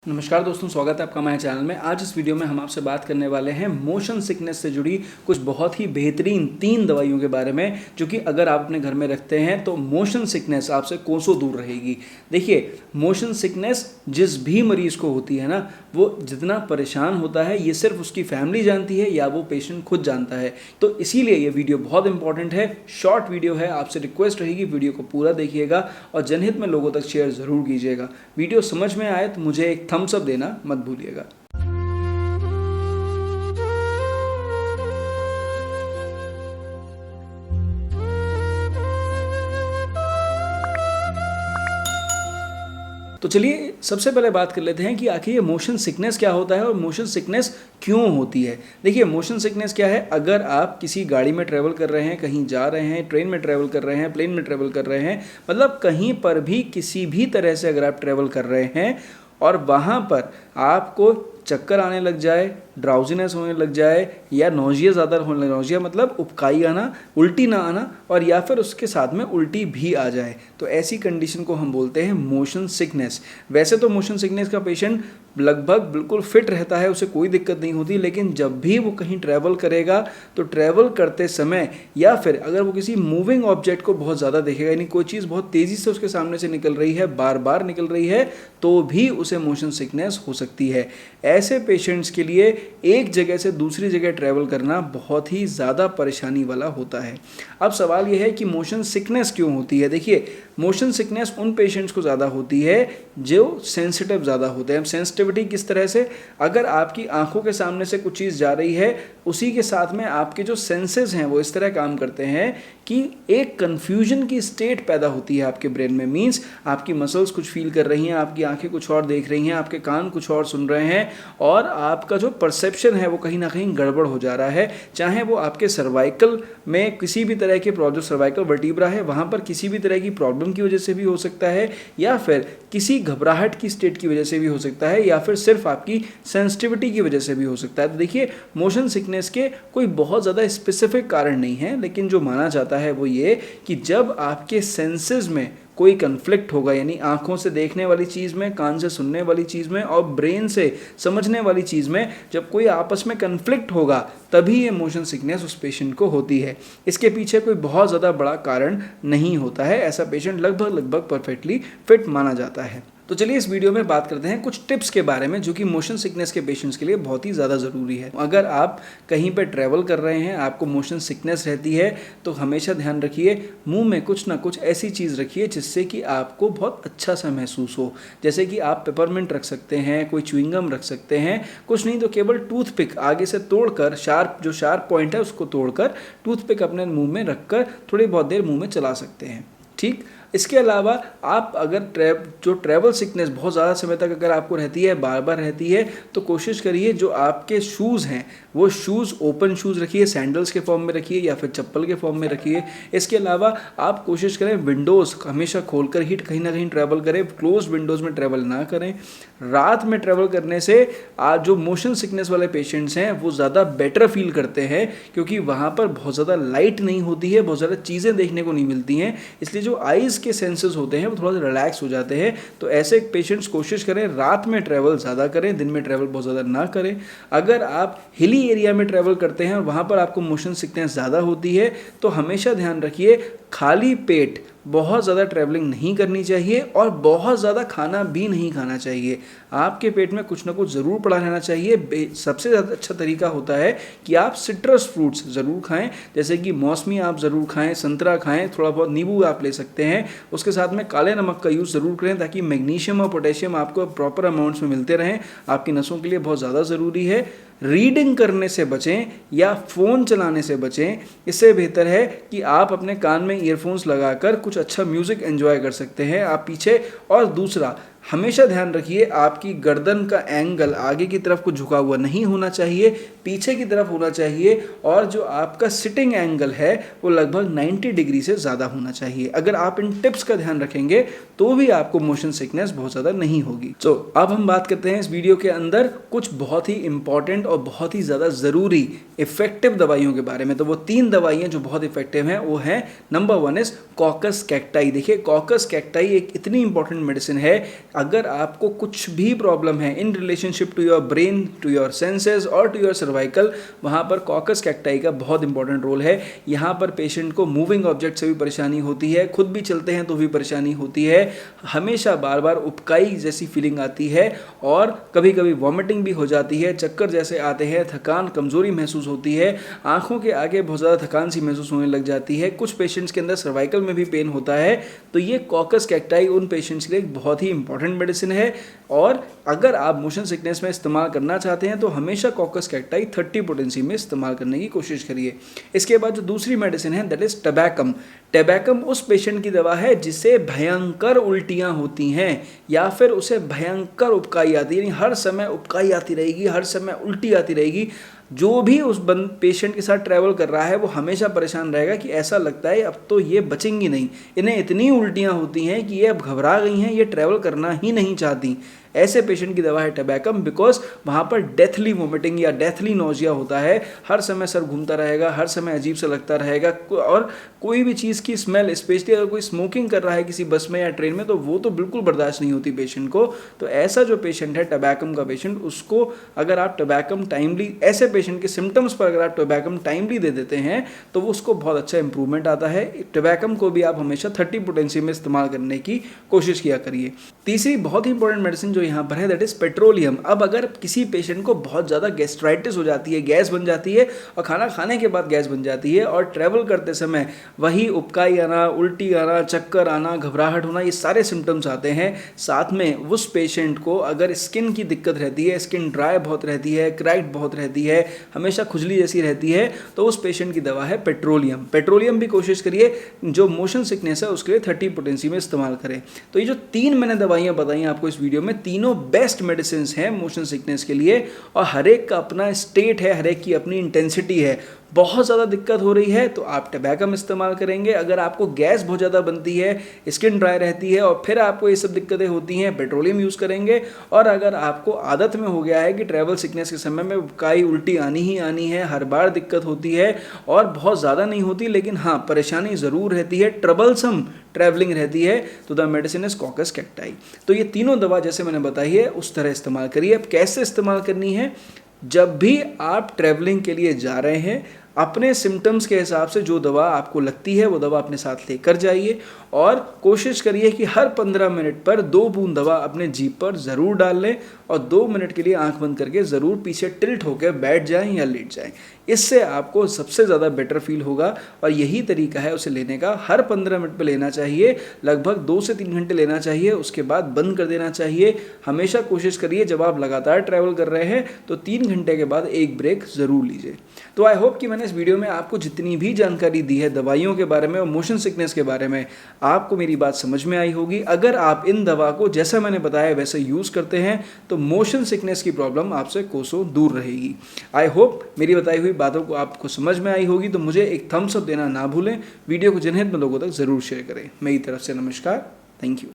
नमस्कार दोस्तों, स्वागत है आपका हमारे चैनल में। आज इस वीडियो में हम आपसे बात करने वाले हैं मोशन सिकनेस से जुड़ी कुछ बहुत ही बेहतरीन 3 दवाइयों के बारे में, जो कि अगर आप अपने घर में रखते हैं तो मोशन सिकनेस आपसे कोसों दूर रहेगी। देखिए, मोशन सिकनेस जिस भी मरीज को होती है ना, वो जितना परेशान होता है ये सिर्फ उसकी फैमिली जानती है या वो पेशेंट खुद जानता है। तो इसीलिए ये वीडियो बहुत इंपॉर्टेंट है, शॉर्ट वीडियो है। आपसे रिक्वेस्ट रहेगी वीडियो को पूरा देखिएगा और जनहित में लोगों तक शेयर ज़रूर कीजिएगा। वीडियो समझ में आए तो मुझे एक थम्स अप देना मत भूलिएगा। तो चलिए सबसे पहले बात कर लेते हैं कि आखिर ये मोशन सिकनेस क्या होता है और मोशन सिकनेस क्यों होती है। देखिए, मोशन सिकनेस क्या है? अगर आप किसी गाड़ी में ट्रैवल कर रहे हैं, कहीं जा रहे हैं, ट्रेन में ट्रैवल कर रहे हैं, प्लेन में ट्रैवल कर रहे हैं, मतलब कहीं पर भी किसी भी तरह से अगर आप ट्रैवल कर रहे हैं और वहाँ पर आपको चक्कर आने लग जाए, ड्राउजीनेस होने लग जाए या नौजिया ज़्यादा होने लगे, नौजिया मतलब उबकाई आना, उल्टी ना आना और या फिर उसके साथ में उल्टी भी आ जाए, तो ऐसी कंडीशन को हम बोलते हैं मोशन सिकनेस। वैसे तो मोशन सिकनेस का पेशेंट लगभग बिल्कुल फिट रहता है, उसे कोई दिक्कत नहीं होती, लेकिन जब भी वो कहीं ट्रैवल करेगा तो ट्रैवल करते समय या फिर अगर वो किसी मूविंग ऑब्जेक्ट को बहुत ज़्यादा देखेगा, यानी कोई चीज़ बहुत तेज़ी से उसके सामने से निकल रही है, बार बार निकल रही है, तो भी उसे मोशन सिकनेस हो सकती है। ऐसे पेशेंट्स के लिए एक जगह से दूसरी जगह ट्रैवल करना बहुत ही ज़्यादा परेशानी वाला होता है। अब सवाल यह है कि मोशन सिकनेस क्यों होती है। देखिए, मोशन सिकनेस उन पेशेंट्स को ज़्यादा होती है जो सेंसिटिव ज़्यादा होते हैं। सेंसिटिविटी किस तरह से? अगर आपकी आंखों के सामने से कुछ चीज़ जा रही है, उसी के साथ में आपके जो सेंसेस हैं वो इस तरह काम करते हैं कि एक कन्फ्यूजन की स्टेट पैदा होती है आपके ब्रेन में। मीन्स आपकी मसल्स कुछ फील कर रही हैं, आपकी आंखें कुछ और देख रही हैं, आपके कान कुछ और सुन रहे हैं और आपका जो परसेप्शन है वो कहीं ना कहीं गड़बड़ हो जा रहा है। चाहे वो आपके सर्वाइकल में किसी भी तरह के जो सर्वाइकल वर्टिब्रा है वहाँ पर किसी भी तरह की प्रॉब्लम की वजह से भी हो सकता है, या फिर किसी घबराहट की स्टेट की वजह से भी हो सकता है, या फिर सिर्फ आपकी सेंसिटिविटी की वजह से भी हो सकता है। तो देखिए, मोशन सिकनेस के कोई बहुत ज़्यादा स्पेसिफिक कारण नहीं है, लेकिन जो माना जाता है वो ये कि जब आपके सेंसेस में कोई कन्फ्लिक्ट होगा, यानी आंखों से देखने वाली चीज़ में, कान से सुनने वाली चीज़ में और ब्रेन से समझने वाली चीज़ में जब कोई आपस में कन्फ्लिक्ट होगा, तभी ये मोशन सिकनेस उस पेशेंट को होती है। इसके पीछे कोई बहुत ज़्यादा बड़ा कारण नहीं होता है। ऐसा पेशेंट लगभग परफेक्टली फिट माना जाता है। तो चलिए इस वीडियो में बात करते हैं कुछ टिप्स के बारे में, जो कि मोशन सिकनेस के पेशेंट्स के लिए बहुत ही ज़्यादा ज़रूरी है। अगर आप कहीं पर ट्रैवल कर रहे हैं, आपको मोशन सिकनेस रहती है, तो हमेशा ध्यान रखिए मुंह में कुछ ना कुछ ऐसी चीज़ रखिए जिससे कि आपको बहुत अच्छा सा महसूस हो। जैसे कि आप पेपरमिंट रख सकते हैं, कोई च्युइंगम रख सकते हैं, कुछ नहीं तो केवल टूथपिक आगे से तोड़कर जो शार्प पॉइंट है उसको तोड़कर टूथपिक अपने मुँह में रखकर थोड़ी बहुत देर मुँह में चला सकते हैं। ठीक, इसके अलावा आप अगर जो ट्रैवल सिकनेस बहुत ज़्यादा समय तक अगर आपको रहती है, बार बार रहती है, तो कोशिश करिए जो आपके शूज़ हैं वो शूज़ ओपन शूज़ रखिए, सैंडल्स के फॉर्म में रखिए या फिर चप्पल के फॉर्म में रखिए। इसके अलावा आप कोशिश करें विंडोज़ हमेशा खोलकर ही कहीं ना कहीं ट्रैवल करें, क्लोज विंडोज़ में ट्रैवल ना करें। रात में ट्रैवल करने से आज जो मोशन सिकनेस वाले पेशेंट्स हैं वो ज़्यादा बेटर फील करते हैं, क्योंकि वहाँ पर बहुत ज़्यादा लाइट नहीं होती है, बहुत ज़्यादा चीज़ें देखने को नहीं मिलती हैं, इसलिए जो आइज़ के सेंसेस होते हैं वो थोड़ा सा रिलैक्स हो जाते हैं। तो ऐसे पेशेंट्स कोशिश करें रात में ट्रैवल ज़्यादा करें, दिन में ट्रैवल बहुत ज़्यादा ना करें। अगर आप हिली एरिया में ट्रैवल करते हैं और वहाँ पर आपको मोशन सिकनेस ज़्यादा होती है, तो हमेशा ध्यान रखिए खाली पेट बहुत ज़्यादा ट्रैवलिंग नहीं करनी चाहिए और बहुत ज़्यादा खाना भी नहीं खाना चाहिए। आपके पेट में कुछ ना कुछ ज़रूर पड़ा रहना चाहिए। सबसे ज़्यादा अच्छा तरीका होता है कि आप सिट्रस फ्रूट्स ज़रूर खाएं, जैसे कि मौसमी आप ज़रूर खाएं, संतरा खाएं, थोड़ा बहुत नींबू आप ले सकते हैं। उसके साथ में काले नमक का यूज़ ज़रूर करें ताकि मैग्नीशियम और पोटेशियम आपको प्रॉपर अमाउंट्स में मिलते रहें, आपकी नसों के लिए बहुत ज़्यादा ज़रूरी है। रीडिंग करने से बचें या फ़ोन चलाने से बचें। इससे बेहतर है कि आप अपने कान में ईयरफोन्स लगाकर कुछ अच्छा म्यूज़िक एंजॉय कर सकते हैं आप पीछे। और दूसरा, हमेशा ध्यान रखिए आपकी गर्दन का एंगल आगे की तरफ को झुका हुआ नहीं होना चाहिए, पीछे की तरफ होना चाहिए, और जो आपका सिटिंग एंगल है वो लगभग 90 डिग्री से ज़्यादा होना चाहिए। अगर आप इन टिप्स का ध्यान रखेंगे तो भी आपको मोशन सिकनेस बहुत ज़्यादा नहीं होगी। तो अब हम बात करते हैं इस वीडियो के अंदर कुछ बहुत ही इंपॉर्टेंट और बहुत ही ज़्यादा ज़रूरी इफेक्टिव दवाइयों के बारे में। तो वो 3 दवाइयाँ जो बहुत इफेक्टिव हैं वो हैं, नंबर 1 इज़ कॉकस कैक्टाई। देखिए, कॉकस कैक्टाई एक इतनी इंपॉर्टेंट मेडिसिन है अगर आपको कुछ भी प्रॉब्लम है in relationship to your brain, to your senses और टू योर सर्वाइकल, वहाँ पर कॉकस कैक्टाई का बहुत इंपॉर्टेंट रोल है। यहाँ पर पेशेंट को मूविंग ऑब्जेक्ट से भी परेशानी होती है, खुद भी चलते हैं तो भी परेशानी होती है, हमेशा बार बार उबकाई जैसी फीलिंग आती है और कभी कभी वॉमिटिंग भी हो जाती है, चक्कर जैसे आते हैं, थकान कमजोरी महसूस होती है, आंखों के आगे बहुत ज़्यादा थकान सी महसूस होने लग जाती है, कुछ पेशेंट्स के अंदर सर्वाइकल में भी पेन होता है। तो ये कॉकस कैक्टाई उन पेशेंट्स के लिए एक बहुत ही इंपॉर्टेंट मेडिसिन है और अगर आप मोशन सिकनेस में इस्तेमाल करना चाहते हैं तो हमेशा कॉकस कैक्टाई 30 पोटेंसी में इस्तेमाल करने की कोशिश करिए। इसके बाद जो दूसरी मेडिसिन है दैट इज टबैकम। टबैकम उस पेशेंट की दवा है जिसे भयंकर उल्टियाँ होती हैं या फिर उसे भयंकर उबकाई आती है, यानी हर समय उबकाई आती रहेगी, हर समय उल्टी आती रहेगी। जो भी उस पेशेंट के साथ ट्रैवल कर रहा है वो हमेशा परेशान रहेगा कि ऐसा लगता है अब तो ये बचेंगी नहीं, इन्हें इतनी उल्टियाँ होती हैं कि ये अब घबरा गई हैं, ये ट्रैवल करना ही नहीं चाहती। ऐसे पेशेंट की दवा है टबैकम, बिकॉज वहाँ पर डेथली वोमिटिंग या डेथली नोजिया होता है, हर समय सर घूमता रहेगा, हर समय अजीब सा लगता रहेगा और कोई भी चीज़ की स्मेल, स्पेशली अगर कोई स्मोकिंग कर रहा है किसी बस में या ट्रेन में, तो वो तो बिल्कुल बर्दाश्त नहीं होती पेशेंट को। तो ऐसा जो पेशेंट है टबैकम का पेशेंट, उसको अगर आप टबैकम टाइमली, ऐसे पेशेंट के सिम्टम्स पर अगर आप टबैकम टाइमली दे देते हैं तो वो उसको बहुत अच्छा इंप्रूवमेंट आता है। टबैकम को भी आप हमेशा 30 पोटेंसी में इस्तेमाल करने की कोशिश किया करिए। तीसरी बहुत ही इंपॉर्टेंट मेडिसिन जो यहाँ पर है दैट इज पेट्रोलियम। अब अगर किसी पेशेंट को बहुत ज़्यादा गैस्ट्राइटिस हो जाती है, गैस बन जाती है और खाना खाने के बाद गैस बन जाती है और ट्रैवल करते समय वही उबकाई आना, उल्टी आना, चक्कर आना, घबराहट होना, ये सारे सिम्टम्स आते हैं, साथ में उस पेशेंट को अगर स्किन की दिक्कत रहती है, स्किन ड्राई बहुत रहती है, क्रैक्ड बहुत रहती है, हमेशा खुजली जैसी रहती है, तो उस पेशेंट की दवा है पेट्रोलियम। पेट्रोलियम भी कोशिश करिए जो मोशन सिकनेस है उसके लिए 30 पोटेंसी में इस्तेमाल करें। तो ये जो 3 मैंने दवाइयाँ बताई आपको इस वीडियो में, तीनों बेस्ट मेडिसिन हैं मोशन सिकनेस के लिए और हर एक का अपना स्टेट है, हर एक की अपनी इंटेंसिटी है। बहुत ज़्यादा दिक्कत हो रही है तो आप टबैकम इस्तेमाल करेंगे, अगर आपको गैस बहुत ज़्यादा बनती है, स्किन ड्राई रहती है और फिर आपको ये सब दिक्कतें होती हैं, पेट्रोलियम यूज़ करेंगे। और अगर आपको आदत में हो गया है कि ट्रैवल सिकनेस के समय में उबकाई उल्टी आनी ही आनी है, हर बार दिक्कत होती है और बहुत ज़्यादा नहीं होती लेकिन हाँ परेशानी ज़रूर रहती है, ट्रबलसम ट्रैवलिंग रहती है, तो the medicine is caucus cacti. तो ये तीनों दवा जैसे मैंने बताई है उस तरह इस्तेमाल करिए। अब कैसे इस्तेमाल करनी है, जब भी आप ट्रैवलिंग के लिए जा रहे हैं अपने सिम्टम्स के हिसाब से जो दवा आपको लगती है वो दवा अपने साथ लेकर जाइए और कोशिश करिए कि हर 15 मिनट पर 2 बूंद दवा अपने जीभ पर ज़रूर डाल लें और 2 मिनट के लिए आंख बंद करके ज़रूर पीछे टिल्ट होकर बैठ जाएं या लेट जाएं। इससे आपको सबसे ज़्यादा बेटर फील होगा और यही तरीका है उसे लेने का। हर 15 मिनट पर लेना चाहिए, लगभग 2 से 3 घंटे लेना चाहिए, उसके बाद बंद कर देना चाहिए। हमेशा कोशिश करिए जब आप लगातार ट्रैवल कर रहे हैं तो 3 घंटे के बाद एक ब्रेक ज़रूर लीजिए। तो आई होप कि मैंने इस वीडियो में आपको जितनी भी जानकारी दी है दवाइयों के बारे में और मोशन सिकनेस के बारे में, आपको मेरी बात समझ में आई होगी। अगर आप इन दवा को जैसा मैंने बताया वैसे यूज़ करते हैं तो मोशन सिकनेस की प्रॉब्लम आपसे कोसों दूर रहेगी। आई होप मेरी बताई हुई बातों को आपको समझ में आई होगी। तो मुझे एक थम्स अप देना ना भूलें, वीडियो को जनहित में लोगों तक ज़रूर शेयर करें। मेरी तरफ से नमस्कार, थैंक यू।